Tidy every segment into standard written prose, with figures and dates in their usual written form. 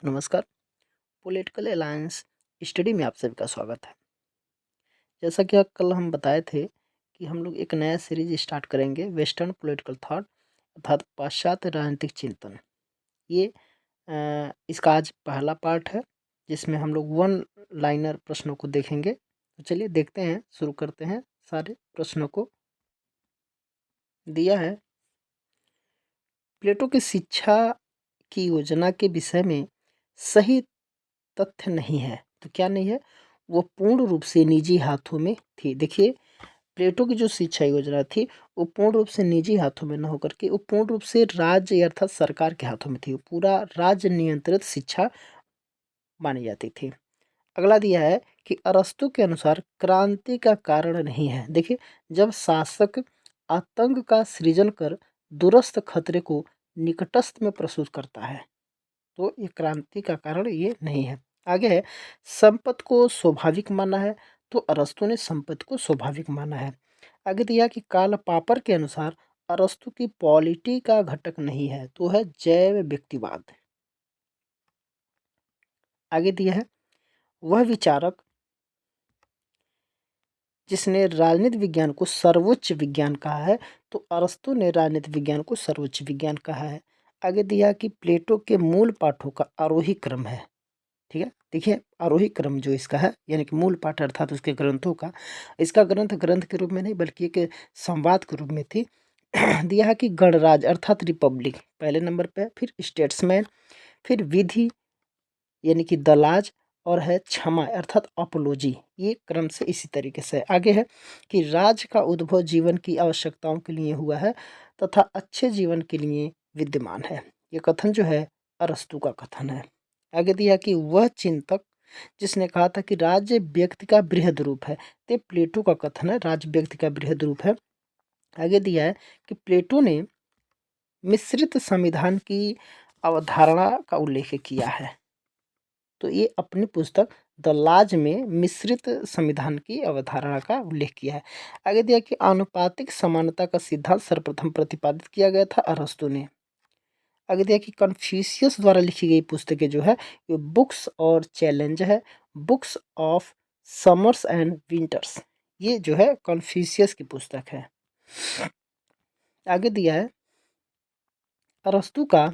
नमस्कार। Political alliance study में आप सभी का स्वागत है। जैसा कि कल हम बताए थे कि हम लोग एक नया सीरीज स्टार्ट करेंगे, वेस्टर्न पॉलिटिकल थॉट अर्थात पाश्चात्य राजनीतिक चिंतन। ये इसका आज पहला पार्ट है, जिसमें हम लोग वन लाइनर प्रश्नों को देखेंगे। तो चलिए देखते हैं, शुरू करते हैं। सारे प्रश्नों को दिया है। प्लेटो की शिक्षा की योजना के विषय में सही तथ्य नहीं है। तो क्या नहीं है? वो पूर्ण रूप से निजी हाथों में थी। देखिए, प्लेटो की जो शिक्षा योजना थी वो पूर्ण रूप से निजी हाथों में न होकर के वो पूर्ण रूप से राज्य अर्थात सरकार के हाथों में थी। वो पूरा राज्य नियंत्रित शिक्षा मानी जाती थी। अगला दिया है कि अरस्तु के अनुसार क्रांति का कारण नहीं है। देखिए, जब शासक आतंक का सृजन कर दूरस्थ खतरे को निकटस्थ में प्रस्तुत करता है, तो ये क्रांति का कारण ये नहीं है। आगे है, संपत्ति को स्वाभाविक माना है। तो अरस्तु ने संपत्ति को स्वाभाविक माना है। आगे दिया कि कार्ल पापर के अनुसार अरस्तु की पॉलिटी का घटक नहीं है, तो है जैव व्यक्तिवाद। आगे दिया है, वह विचारक जिसने राजनीति विज्ञान को सर्वोच्च विज्ञान कहा है, तो अरस्तु ने राजनीति विज्ञान को सर्वोच्च विज्ञान कहा है। आगे दिया कि प्लेटो के मूल पाठों का आरोही क्रम है। ठीक है, देखिए आरोही क्रम जो इसका है, यानी कि मूल पाठ अर्थात उसके ग्रंथों का, इसका ग्रंथ ग्रंथ के रूप में नहीं बल्कि एक संवाद के रूप में थी। दिया है कि गणराज अर्थात रिपब्लिक पहले नंबर पे, फिर स्टेट्समैन, फिर विधि यानी कि दलाज, और है क्षमा अर्थात अपोलॉजी। ये क्रम से इसी तरीके से आगे है कि राज का उद्भव जीवन की आवश्यकताओं के लिए हुआ है तथा अच्छे जीवन के लिए विद्यमान है। ये कथन जो है अरस्तु का कथन है। आगे दिया कि वह चिंतक जिसने कहा था कि राज्य व्यक्ति का बृहद रूप है, ते प्लेटो का कथन है राज्य व्यक्ति का बृहद रूप है। आगे दिया है कि प्लेटो ने मिश्रित संविधान की अवधारणा का उल्लेख किया है। तो ये अपनी पुस्तक द लाज में मिश्रित संविधान की अवधारणा का उल्लेख किया है। आगे दिया कि आनुपातिक समानता का सिद्धांत सर्वप्रथम प्रतिपादित किया गया था अरस्तु ने। आगे दिया कि कन्फ्यूशियस द्वारा लिखी गई पुस्तकें जो है ये बुक्स और चैलेंज है, books of summers and winters, ये जो है कन्फ्यूशियस की पुस्तक है। आगे दिया है अरस्तु का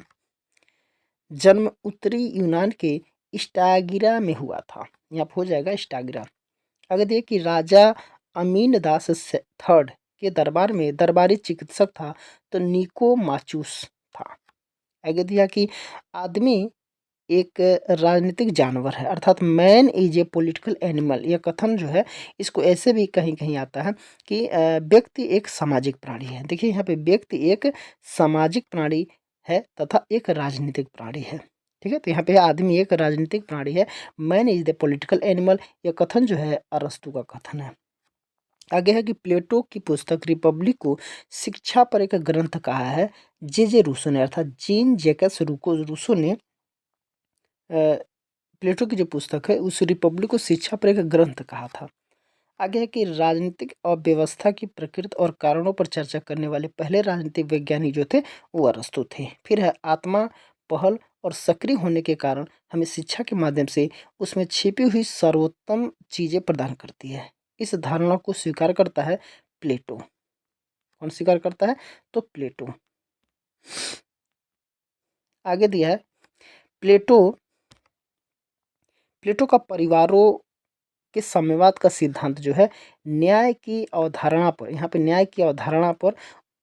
जन्म उत्तरी यूनान के स्टागिरा में हुआ था। यहाँ पे हो जाएगा स्टागिरा। अगर देखिए कि राजा अमीन दास थर्ड के दरबार में दरबारी चिकित्सक था, तो निको माचूस था। आगे दिया कि आदमी एक राजनीतिक जानवर है अर्थात man is a political animal. यह कथन जो है इसको ऐसे भी कहीं कहीं आता है कि व्यक्ति एक सामाजिक प्राणी है। देखिए यहाँ पे व्यक्ति एक सामाजिक प्राणी है तथा एक राजनीतिक प्राणी है। ठीक है, तो यहाँ पे आदमी एक राजनीतिक प्राणी है, man is the political animal. यह कथन जो है अरस्तु का कथन है। आगे है कि प्लेटो की पुस्तक रिपब्लिक को शिक्षा पर एक ग्रंथ कहा है जे रूसो ने अर्थात जीन जैकस रूसो ने प्लेटो की जो पुस्तक है उस रिपब्लिक को शिक्षा पर एक ग्रंथ कहा था। आगे है कि राजनीतिक अव्यवस्था की प्रकृति और कारणों पर चर्चा करने वाले पहले राजनीतिक वैज्ञानिक जो थे वो अरस्तु थे। फिर है आत्मा पहल और सक्रिय होने के कारण हमें शिक्षा के माध्यम से उसमें छिपी हुई सर्वोत्तम चीजें प्रदान करती है। इस धारणा को स्वीकार करता है प्लेटो। कौन स्वीकार करता है? तो प्लेटो। आगे दिया है प्लेटो प्लेटो का परिवारों के साम्यवाद का सिद्धांत जो है न्याय की अवधारणा पर, यहाँ पे न्याय की अवधारणा पर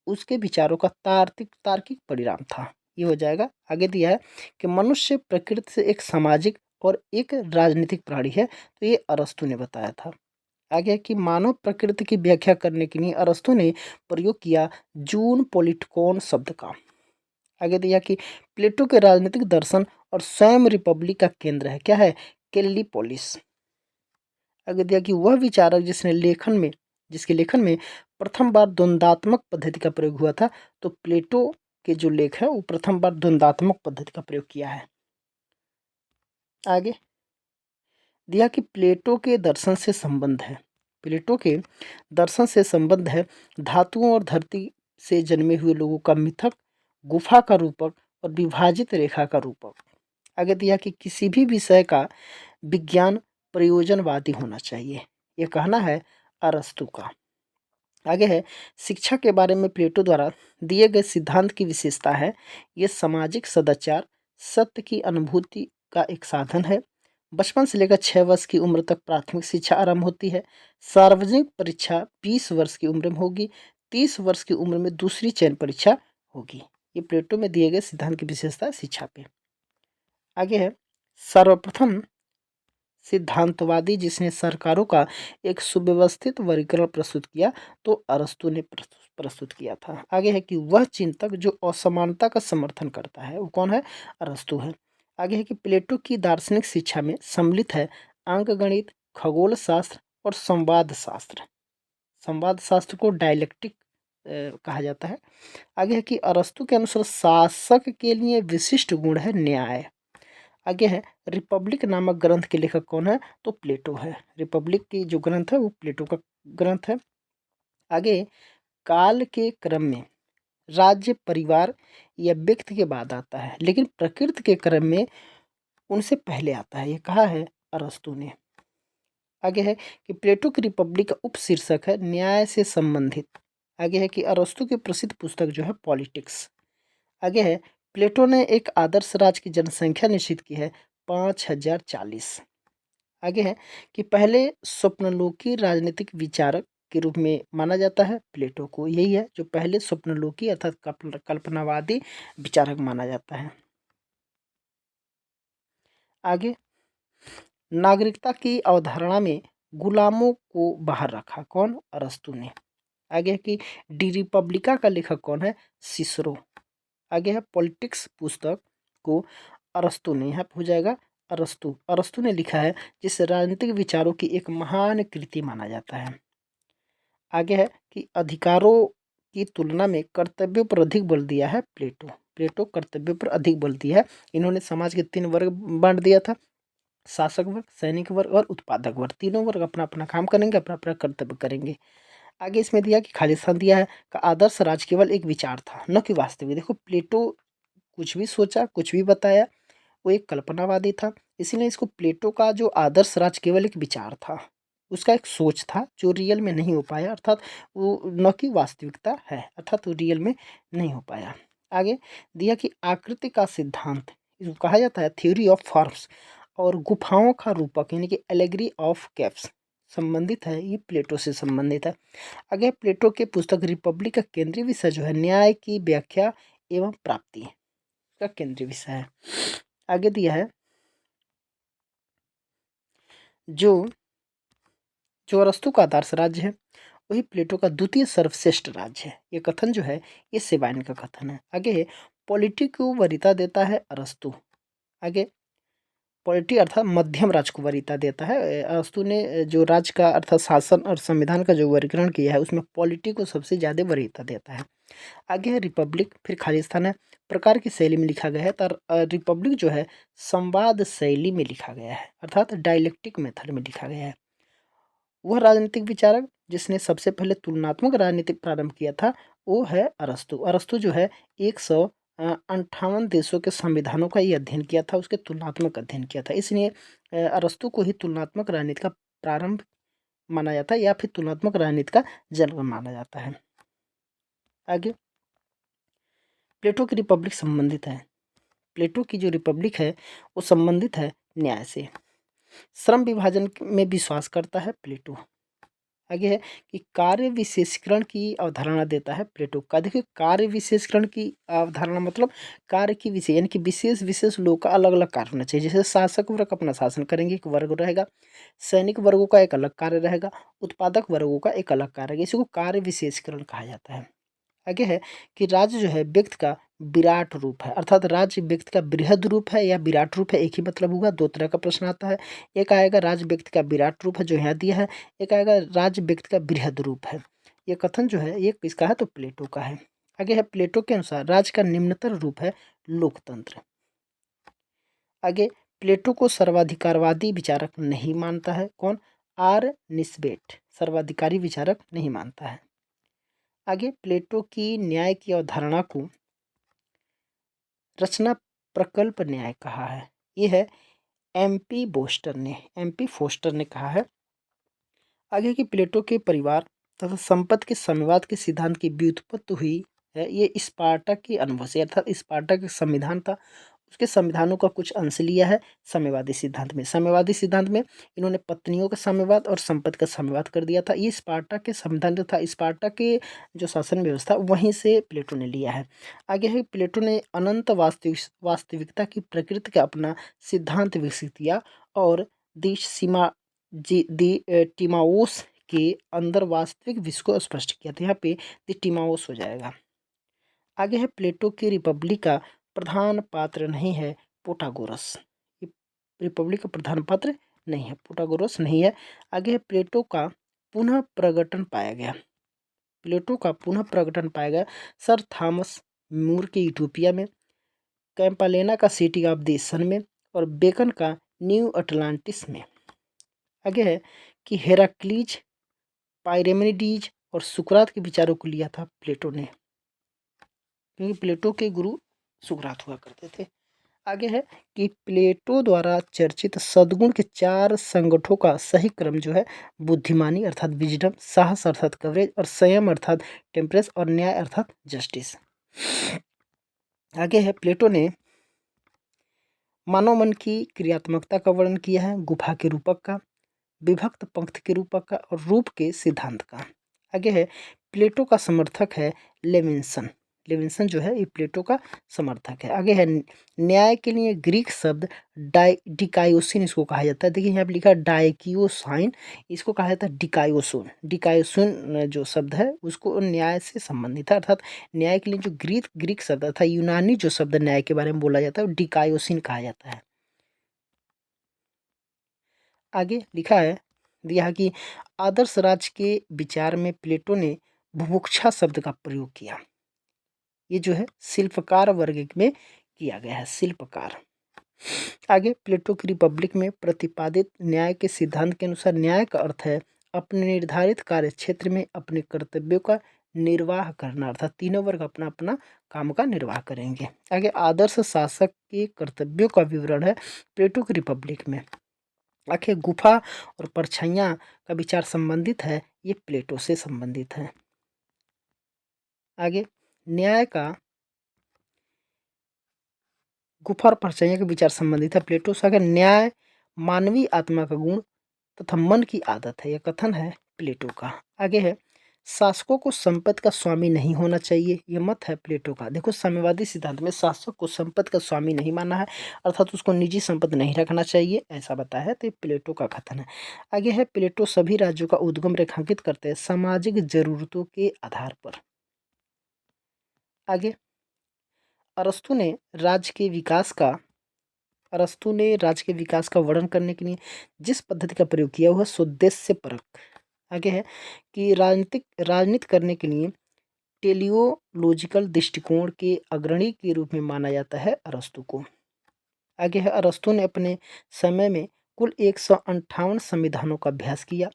उसके विचारों का तार्किक तार्किक परिणाम था। ये हो जाएगा। आगे दिया है कि मनुष्य प्रकृति से एक सामाजिक और एक राजनीतिक प्राणी है, तो ये अरस्तु ने बताया था। आगे है कि मानव प्रकृति की व्याख्या करने के लिए अरस्तु ने प्रयोग किया जून पॉलिटिकोन शब्द का। आगे दिया कि प्लेटो के राजनीतिक दर्शन और स्वयं रिपब्लिक का केंद्र है, क्या है? कैलिपोलिस। आगे दिया कि वह विचारक जिसके लेखन में प्रथम बार द्वंद्वात्मक पद्धति का प्रयोग हुआ था, तो प्लेटो के जो लेख है वो प्रथम बार द्वंद्वात्मक पद्धति का प्रयोग किया है। आगे दिया कि प्लेटो के दर्शन से संबंध है, प्लेटो के दर्शन से संबंध है धातुओं और धरती से जन्मे हुए लोगों का मिथक, गुफा का रूपक और विभाजित रेखा का रूपक। आगे दिया कि किसी भी विषय का विज्ञान प्रयोजनवादी होना चाहिए, ये कहना है अरस्तु का। आगे है, शिक्षा के बारे में प्लेटो द्वारा दिए गए सिद्धांत की विशेषता है, ये सामाजिक सदाचार, सत्य की अनुभूति का एक साधन है। बचपन से लेकर 6 वर्ष की उम्र तक प्राथमिक शिक्षा आरंभ होती है। सार्वजनिक परीक्षा 20 वर्ष की उम्र में होगी। 30 वर्ष की उम्र में दूसरी चयन परीक्षा होगी। ये प्लेटो में दिए गए सिद्धांत की विशेषता है शिक्षा पे। आगे है, सर्वप्रथम सिद्धांतवादी जिसने सरकारों का एक सुव्यवस्थित वर्गीकरण प्रस्तुत किया तो अरस्तु ने प्रस्तुत किया था। आगे है कि वह चिंतक जो असमानता का समर्थन करता है वो कौन है? अरस्तु है। आगे है कि प्लेटो की दार्शनिक शिक्षा में सम्मिलित है अंकगणित, खगोल शास्त्र और संवाद शास्त्र। संवाद शास्त्र को डायलेक्टिक कहा जाता है। आगे है कि अरस्तु के अनुसार शासक के लिए विशिष्ट गुण है न्याय। आगे है, रिपब्लिक नामक ग्रंथ के लेखक कौन है? तो प्लेटो है। रिपब्लिक की जो ग्रंथ है वो प्लेटो का ग्रंथ है। आगे, काल के क्रम में राज्य, परिवार या व्यक्ति के बाद आता है, लेकिन प्रकृति के क्रम में उनसे पहले आता है, ये कहा है अरस्तु ने। आगे है कि प्लेटो की रिपब्लिक का उपशीर्षक है न्याय से संबंधित। आगे है कि अरस्तु की प्रसिद्ध पुस्तक जो है पॉलिटिक्स। आगे है, प्लेटो ने एक आदर्श राज्य की जनसंख्या निश्चित की है 5040। आगे है कि पहले स्वप्नलोकी राजनीतिक विचारक के रूप में माना जाता है प्लेटो को। यही है जो पहले स्वप्नलोकी अर्थात कल्पनावादी विचारक माना जाता है। आगे, नागरिकता की अवधारणा में गुलामों को बाहर रखा, कौन? अरस्तु ने। आगे है कि डी रिपब्लिका का लेखक कौन है? सिसरो। आगे है, पॉलिटिक्स पुस्तक को अरस्तु ने, यहाँ हो जाएगा अरस्तु। अरस्तु ने लिखा है जिसे राजनीतिक विचारों की एक महान कृति माना जाता है। आगे है कि अधिकारों की तुलना में कर्तव्यों पर अधिक बल दिया है प्लेटो। प्लेटो कर्तव्यों पर अधिक बल दिया है। इन्होंने समाज के 3 वर्ग बांट दिया था, शासक वर्ग, सैनिक वर्ग और उत्पादक वर्ग। तीनों वर्ग अपना अपना काम करेंगे, अपना अपना कर्तव्य करेंगे। आगे इसमें दिया कि खालिस्तान दिया है का आदर्श राज केवल एक विचार था, न कि वास्तविक। देखो प्लेटो कुछ भी सोचा, कुछ भी बताया, वो एक कल्पनावादी था। इसीलिए इसको प्लेटो का जो आदर्श राज केवल एक विचार था, उसका एक सोच था जो रियल में नहीं हो पाया, अर्थात वो न कि वास्तविकता है, अर्थात वो रियल में नहीं हो पाया। आगे दिया कि आकृति का सिद्धांत, इसको कहा जाता है थ्योरी ऑफ फॉर्म्स, और गुफाओं का रूपक यानी कि एलेगरी ऑफ कैप्स संबंधित है, ये प्लेटो से संबंधित है। आगे प्लेटो के पुस्तक रिपब्लिक का केंद्रीय विषय जो है न्याय की व्याख्या एवं प्राप्ति का केंद्रीय विषय है। आगे दिया है जो जो अरस्तु का आदर्श राज्य है वही प्लेटो का द्वितीय सर्वश्रेष्ठ राज्य है। ये कथन जो है ये सेबाइन का कथन है। आगे है, पॉलिटी को वरीयता देता है अरस्तु। आगे, पॉलिटी अर्थात मध्यम राज को वरीयता देता है। अरस्तु ने जो राज का अर्थात शासन और संविधान का जो वर्गीकरण किया है उसमें पॉलिटी को सबसे ज़्यादा वरीयता देता है। आगे है रिपब्लिक, फिर खालिस्तान है। प्रकार की शैली में लिखा गया है तर रिपब्लिक जो है संवाद शैली में लिखा गया है, अर्थात डायलेक्टिक मेथड में लिखा गया है। वह राजनीतिक विचारक जिसने सबसे पहले तुलनात्मक राजनीति प्रारंभ किया था वो है अरस्तु। अरस्तु जो है 158 देशों के संविधानों का ये अध्ययन किया था, उसके तुलनात्मक अध्ययन किया था। इसलिए अरस्तु को ही तुलनात्मक राजनीति का प्रारंभ माना जाता है या फिर तुलनात्मक राजनीति का जन्म माना जाता है। आगे, प्लेटो की रिपब्लिक संबंधित है। प्लेटो की जो रिपब्लिक है वो संबंधित है न्याय से। श्रम विभाजन में विश्वास करता है प्लेटो। आगे है कि कार्य विशेषीकरण की अवधारणा देता है प्लेटो का। देखिए कार्य विशेषीकरण की अवधारणा मतलब कार्य की विशेष यानी कि विशेष विशेष लोग का अलग अलग कार्य होना चाहिए। जैसे शासक वर्ग अपना शासन करेंगे, एक वर्ग रहेगा, सैनिक वर्गों का एक अलग कार्य रहेगा, उत्पादक वर्गों का एक अलग कार्य रहेगा। इसी को कार्य विशेषीकरण कहा जाता है। आगे है कि राज्य जो है व्यक्ति का विराट रूप है, अर्थात राज्य व्यक्ति का बृहद रूप है या विराट रूप है, एक ही मतलब होगा। दो तरह का प्रश्न आता है, एक आएगा राज्य व्यक्ति का विराट रूप है जो यहाँ दिया है, एक आएगा राज्य व्यक्ति का बृहद रूप है। ये कथन जो है ये किसका है? तो प्लेटो का है। आगे है, प्लेटो के अनुसार राज्य का निम्नतर रूप है लोकतंत्र। आगे, प्लेटो को सर्वाधिकारवादी विचारक नहीं मानता है, कौन? आर निस्बेट सर्वाधिकारी विचारक नहीं मानता है। आगे, प्लेटो की न्याय की अवधारणा को रचना प्रकल्प न्याय कहा है। ये है एमपी फोस्टर ने कहा है। आगे कि प्लेटो के परिवार तथा संपत्ति के साम्यवाद के सिद्धांत की व्युत्पत्ति हुई है ये स्पार्टा के अनुभव से, अर्थात स्पार्टा का संविधान था, उसके संविधानों का कुछ अंश लिया है साम्यवादी सिद्धांत में। साम्यवादी सिद्धांत में इन्होंने पत्नियों का साम्यवाद और संपत्ति का साम्यवाद कर दिया था। ये स्पार्टा के संविधान जो था, स्पार्टा के जो शासन व्यवस्था वहीं से प्लेटो ने लिया है। आगे है प्लेटो ने अनंत वास्तविकता की प्रकृति का अपना सिद्धांत विकसित किया और दी सीमा दी टिमाओस के अंदर वास्तविक विश्व को स्पष्ट किया था। यहाँ पे दी टिमाओस हो जाएगा। आगे है प्लेटो की रिपब्लिक का प्रधान पात्र नहीं है प्रोटागोरस। रिपब्लिक का प्रधान पात्र नहीं है, प्रोटागोरस नहीं है। आगे है प्लेटो का पुनः प्रकटन पाया गया। प्लेटो का पुनः प्रकटन पाया गया सर थॉमस मूर के यूटोपिया में, कैंपालेना का सिटी ऑफ द सन में और बेकन का न्यू अटलांटिस में। आगे है कि हेराक्लीज, पाइरेमेनिडीज और सुकरात के विचारों को लिया था प्लेटो ने, क्योंकि प्लेटो के गुरु सुकरात हुआ करते थे। आगे है कि प्लेटो द्वारा चर्चित सद्गुण के 4 संगठों का सही क्रम जो है बुद्धिमानी अर्थात विजडम, साहस अर्थात कवरेज और संयम अर्थात टेम्परेंस और न्याय अर्थात जस्टिस। आगे है प्लेटो ने मानव मन की क्रियात्मकता का वर्णन किया है, गुफा के रूपक का, विभक्त पंक्त के रूपक का और रूप के सिद्धांत का। आगे है प्लेटो का समर्थक है लेविन्सन। लेविन्सन जो है ये प्लेटो का समर्थक है। आगे है न्याय के लिए ग्रीक शब्द डिकायोसिन इसको कहा जाता है। देखिए यहाँ पे लिखा डाइकियोसाइन, इसको कहा जाता है डिकायोसोन। डिकायोसोन जो शब्द है उसको न्याय से संबंधित है, अर्थात न्याय के लिए जो ग्रीक शब्द था, यूनानी जो शब्द न्याय के बारे में बोला जाता है वो डिकायोसिन कहा जाता है। आगे लिखा है दिया कि आदर्श राज के विचार में प्लेटो ने बुभुक्षा शब्द का प्रयोग किया। ये जो है शिल्पकार वर्ग में किया गया है, शिल्पकार। आगे प्लेटो की रिपब्लिक में प्रतिपादित न्याय के सिद्धांत के अनुसार न्याय का अर्थ है अपने निर्धारित कार्य क्षेत्र में अपने कर्तव्यों का निर्वाह करना, अर्थात तीनों वर्ग अपना अपना काम का निर्वाह करेंगे। आगे आदर्श शासक के कर्तव्यों का विवरण है प्लेटो की रिपब्लिक में। आखिर गुफा और परछाइयाँ का विचार संबंधित है, ये प्लेटो से संबंधित है। आगे न्याय का गुफा और परछाइयाँ के विचार संबंधित है प्लेटो से। अगर न्याय मानवीय आत्मा का गुण तथा मन की आदत है, यह कथन है प्लेटो का। आगे है शासकों को संपत्ति का स्वामी नहीं होना चाहिए, यह मत है प्लेटो का। देखो साम्यवादी सिद्धांत में शासक को संपत्ति का स्वामी नहीं माना है, अर्थात उसको निजी संपत्ति नहीं रखना चाहिए, ऐसा बताया है, तो ये प्लेटो का कथन है। आगे है प्लेटो सभी राज्यों का उद्गम रेखांकित करते हैं सामाजिक जरूरतों के आधार पर। आगे अरस्तु ने राज्य के विकास का वर्णन करने के लिए जिस पद्धति का प्रयोग किया हुआ स्वदेश्य परक। आगे है कि राजनीति करने के लिए टेलियोलॉजिकल दृष्टिकोण के अग्रणी के रूप में माना जाता है अरस्तु को। आगे है अरस्तु ने अपने समय में कुल 158 संविधानों का अभ्यास किया,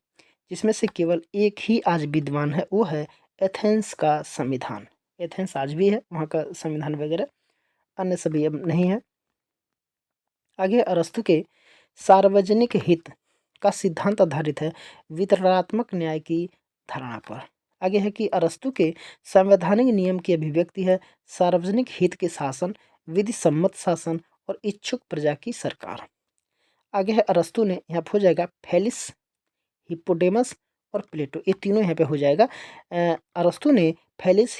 जिसमें से केवल एक ही आज विद्वान है, वो है एथेंस का संविधान। एथेंस आज भी है, वहाँ का संविधान वगैरह, अन्य सभी अब नहीं है। आगे अरस्तु के सार्वजनिक हित का सिद्धांत आधारित है वितरणात्मक न्याय की धारणा पर। आगे है कि अरस्तु के संवैधानिक नियम की अभिव्यक्ति है सार्वजनिक हित के शासन, विधि सम्मत शासन और इच्छुक प्रजा की सरकार। आगे है अरस्तु ने, यहाँ पे हो जाएगा फेलिस, हिप्पोडेमस और प्लेटो, ये तीनों यहाँ पे हो जाएगा। अरस्तु ने फेलिस,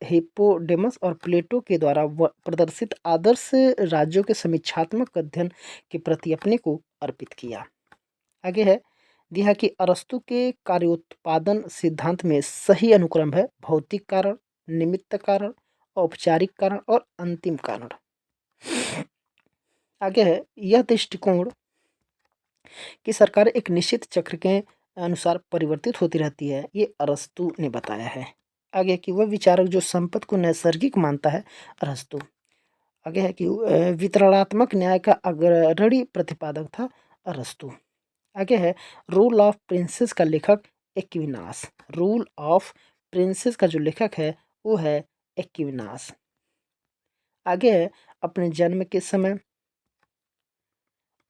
हिप्पोडेमस और प्लेटो के द्वारा प्रदर्शित आदर्श राज्यों के समीक्षात्मक अध्ययन के प्रति अपने को अर्पित किया। आगे है दिया कि अरस्तु के कार्योत्पादन सिद्धांत में सही अनुक्रम है भौतिक कारण, निमित्त कारण, औपचारिक कारण और अंतिम कारण। आगे है यह दृष्टिकोण कि सरकार एक निश्चित चक्र के अनुसार परिवर्तित होती रहती है, ये अरस्तु ने बताया है। आगे कि वह विचारक जो संपत्ति को नैसर्गिक मानता है अरस्तु। आगे है कि वितरणात्मक न्याय का अग्रणी प्रतिपादक था अरस्तु। आगे है रूल ऑफ प्रिंसेस का लेखक एक्विनास। रूल ऑफ प्रिंसेस का जो लेखक है वो है एक्विनास। आगे है अपने जन्म के समय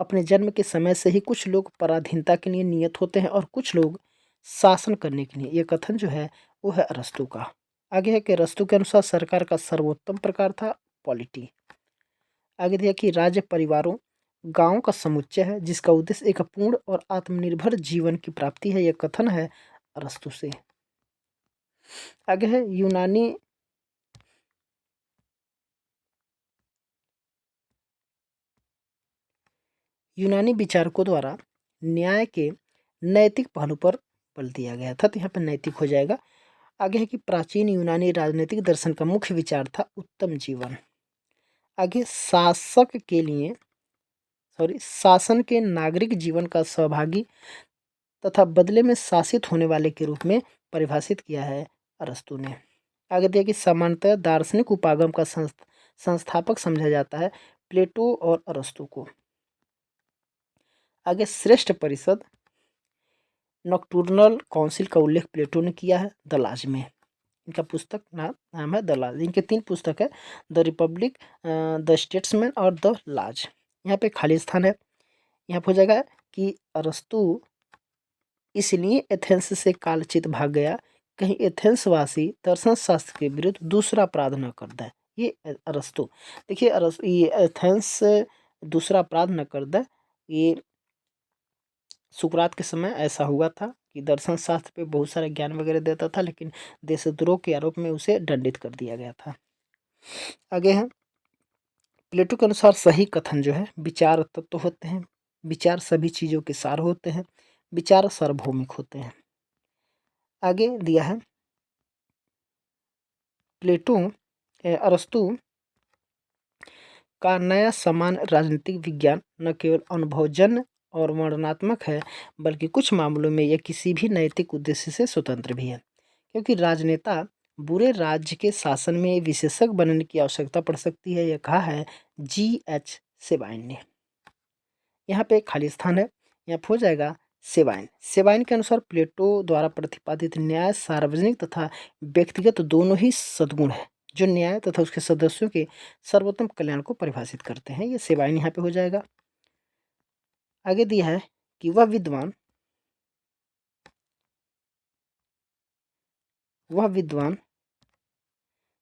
अपने जन्म के समय से ही कुछ लोग पराधीनता के लिए नियत होते हैं और कुछ लोग शासन करने के लिए। ये कथन जो है वो है अरस्तू का। आगे है कि अरस्तू के अनुसार सरकार का सर्वोत्तम प्रकार था पॉलिटी। आगे दिया कि राज्य परिवारों गांव का समुच्चय है जिसका उद्देश्य एक पूर्ण और आत्मनिर्भर जीवन की प्राप्ति है। यह कथन है अरस्तू से। आगे है यूनानी विचारकों द्वारा न्याय के नैतिक पहलू पर बल दिया गया था, तो यहाँ पर नैतिक हो जाएगा। आगे है कि प्राचीन यूनानी राजनीतिक दर्शन का मुख्य विचार था उत्तम जीवन। आगे शासन के नागरिक जीवन का सहभागी तथा बदले में शासित होने वाले के रूप में परिभाषित किया है अरस्तू ने। आगे दिया कि सामान्यतः दार्शनिक उपागम का संस्थापक समझा जाता है प्लेटो और अरस्तू को। आगे श्रेष्ठ परिषद नॉक्टर्नल काउंसिल का उल्लेख प्लेटो ने किया है द लाज में। इनका पुस्तक नाम है द लाज। इनके 3 पुस्तक है, द रिपब्लिक, द स्टेट्समैन और द लाज। यहाँ पे खाली स्थान है। यहाँ पर हो जाएगा कि अरस्तू इसलिए एथेंस से कालचित भाग गया, कहीं एथेंस वासी दर्शन शास्त्र के विरुद्ध दूसरा अपराध न कर दे। ये अरस्तू, देखिए ये एथेंस से दूसरा अपराध न कर दे, ये सुकरात के समय ऐसा हुआ था कि दर्शन शास्त्र पे बहुत सारे ज्ञान वगैरह देता था, लेकिन देशद्रोह के आरोप में उसे दंडित कर दिया गया था। आगे है प्लेटो के अनुसार सही कथन जो है विचार तत्व होते हैं, विचार सभी चीज़ों के सार होते हैं, विचार सार्वभौमिक होते हैं। आगे दिया है अरस्तु का नया समान राजनीतिक विज्ञान न केवल अनुभवजन्य और वर्णनात्मक है, बल्कि कुछ मामलों में यह किसी भी नैतिक उद्देश्य से स्वतंत्र भी है, क्योंकि राजनेता बुरे राज्य के शासन में विशेषज्ञ बनने की आवश्यकता पड़ सकती है। यह कहा है G.H. सेबाइन ने। यहाँ पे खाली स्थान है, यहाँ हो जाएगा सेबाइन के अनुसार प्लेटो द्वारा प्रतिपादित न्याय सार्वजनिक तथा व्यक्तिगत दोनों ही सद्गुण है, जो न्याय तथा उसके सदस्यों के सर्वोत्तम कल्याण को परिभाषित करते हैं। ये सेबाइन यहाँ पे हो जाएगा। आगे दिया है कि वह विद्वान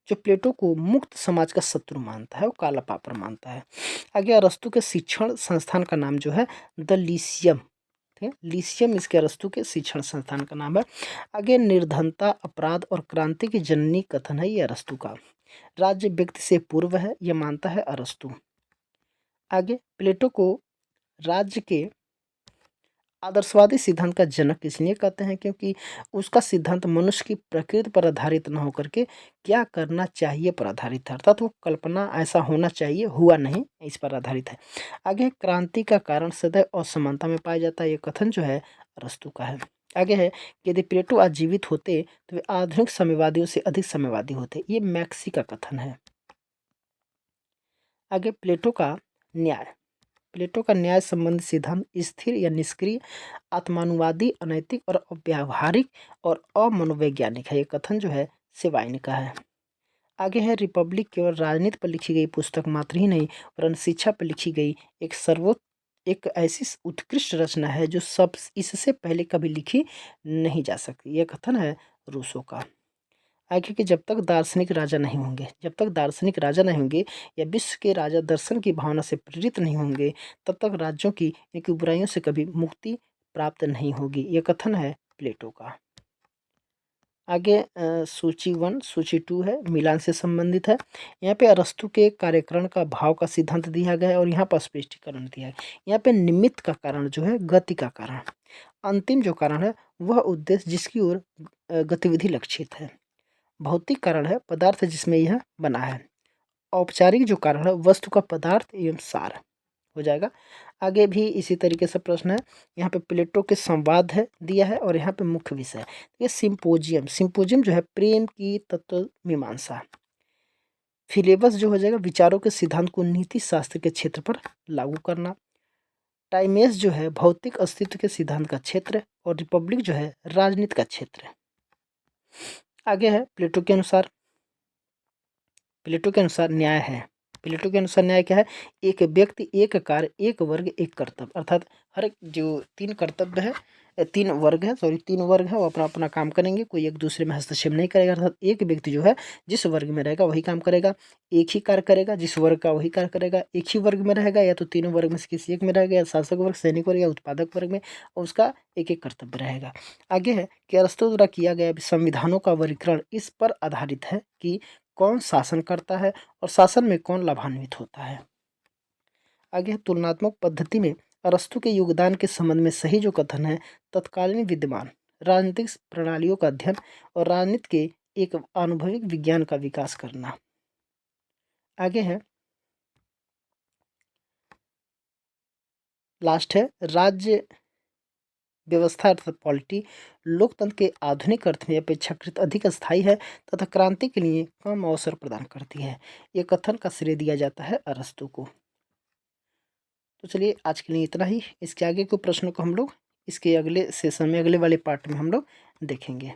जो प्लेटो को मुक्त समाज का शत्रु मानता है, वो काला पापर मानता है। आगे अरस्तु के शिक्षण संस्थान का नाम जो है द लीसियम, ठीक है, लीसियम इसके अरस्तु के शिक्षण संस्थान का नाम है। आगे निर्धनता, अपराध और क्रांति की जननी कथन है ये अरस्तु का। राज्य व्यक्ति से पूर्व है, यह मानता है अरस्तु। आगे प्लेटो को राज्य के आदर्शवादी सिद्धांत का जनक इसलिए कहते हैं क्योंकि उसका सिद्धांत मनुष्य की प्रकृति पर आधारित न होकर के क्या करना चाहिए पर आधारित है, अर्थात वो कल्पना ऐसा होना चाहिए, हुआ नहीं, इस पर आधारित है। आगे क्रांति का कारण सदैव असमानता में पाया जाता है, ये कथन जो है अरस्तु का है। आगे है कि यदि प्लेटो आजीवित होते तो वे आधुनिक साम्यवादियों से अधिक साम्यवादी होते, ये मैक्सी का कथन है। आगे प्लेटो का न्याय संबंधी सिद्धांत स्थिर या निष्क्रिय, आत्मानुवादी, अनैतिक और अव्यावहारिक और अमनोवैज्ञानिक है, ये कथन जो है सेबाइन का है। आगे है रिपब्लिक केवल राजनीति पर लिखी गई पुस्तक मात्र ही नहीं, वरन शिक्षा पर लिखी गई एक ऐसी उत्कृष्ट रचना है जो सब इससे पहले कभी लिखी नहीं जा सकती, यह कथन है रूसो का। आगे कि जब तक दार्शनिक राजा नहीं होंगे या विश्व के राजा दर्शन की भावना से प्रेरित नहीं होंगे, तब तक राज्यों की इनकी बुराइयों से कभी मुक्ति प्राप्त नहीं होगी, यह कथन है प्लेटो का। आगे सूची 2 है, मिलान से संबंधित है। यहाँ पे अरस्तु के कार्यकरण का भाव का सिद्धांत दिया गया है और यहाँ पर स्पष्टीकरण दिया है। यहाँ पे निमित्त का कारण जो है गति का कारण, अंतिम जो कारण है वह उद्देश्य जिसकी ओर गतिविधि लक्षित है, भौतिक कारण है पदार्थ जिसमें यह बना है, औपचारिक जो कारण है वस्तु का पदार्थ एवं सार हो जाएगा। आगे भी इसी तरीके से प्रश्न है, यहाँ पे प्लेटो के संवाद है दिया है और यहाँ पे मुख्य विषय ये सिंपोजियम जो है प्रेम की तत्व मीमांसा। फिलेबस जो हो जाएगा विचारों के सिद्धांत को नीति शास्त्र के क्षेत्र पर लागू करना। टाइमेस जो है भौतिक अस्तित्व के सिद्धांत का क्षेत्र और रिपब्लिक जो है राजनीति का क्षेत्र। आगे है प्लेटो के अनुसार न्याय है प्लेटो के अनुसार न्याय क्या है? एक व्यक्ति, एक कार्य, एक वर्ग, एक कर्तव्य। अर्थात हर एक जो 3 कर्तव्य है, 3 वर्ग है, सॉरी 3 वर्ग है, वो अपना अपना काम करेंगे, कोई एक दूसरे में हस्तक्षेप नहीं करेगा। अर्थात एक व्यक्ति जो है जिस वर्ग में रहेगा वही काम करेगा, एक ही कार्य करेगा, जिस वर्ग का वही कार्य करेगा। एक ही वर्ग में रहेगा, या तो तीनों वर्ग में से किसी एक में रहेगा, या शासक वर्ग, सैनिक वर्ग, या उत्पादक वर्ग में, और उसका एक एक कर्तव्य रहेगा। आगे है कि अरस्तु द्वारा किया गया संविधानों का वर्गीकरण इस पर आधारित है कि कौन शासन करता है और शासन में कौन लाभान्वित होता है। आगे है तुलनात्मक पद्धति में अरस्तु के योगदान के संबंध में सही जो कथन है, तत्कालीन विद्यमान राजनीतिक प्रणालियों का अध्ययन और राजनीति के एक आनुभविक विज्ञान का विकास करना। आगे है लास्ट है राज्य व्यवस्था अर्थात पॉलिटी लोकतंत्र के आधुनिक अर्थ में अपेक्षाकृत अधिक स्थायी है तथा क्रांति के लिए कम अवसर प्रदान करती है। यह कथन का श्रेय दिया जाता है अरस्तु को। तो चलिए आज के लिए इतना ही। इसके आगे के प्रश्नों को हम लोग इसके अगले सेशन में, अगले वाले पार्ट में हम लोग देखेंगे।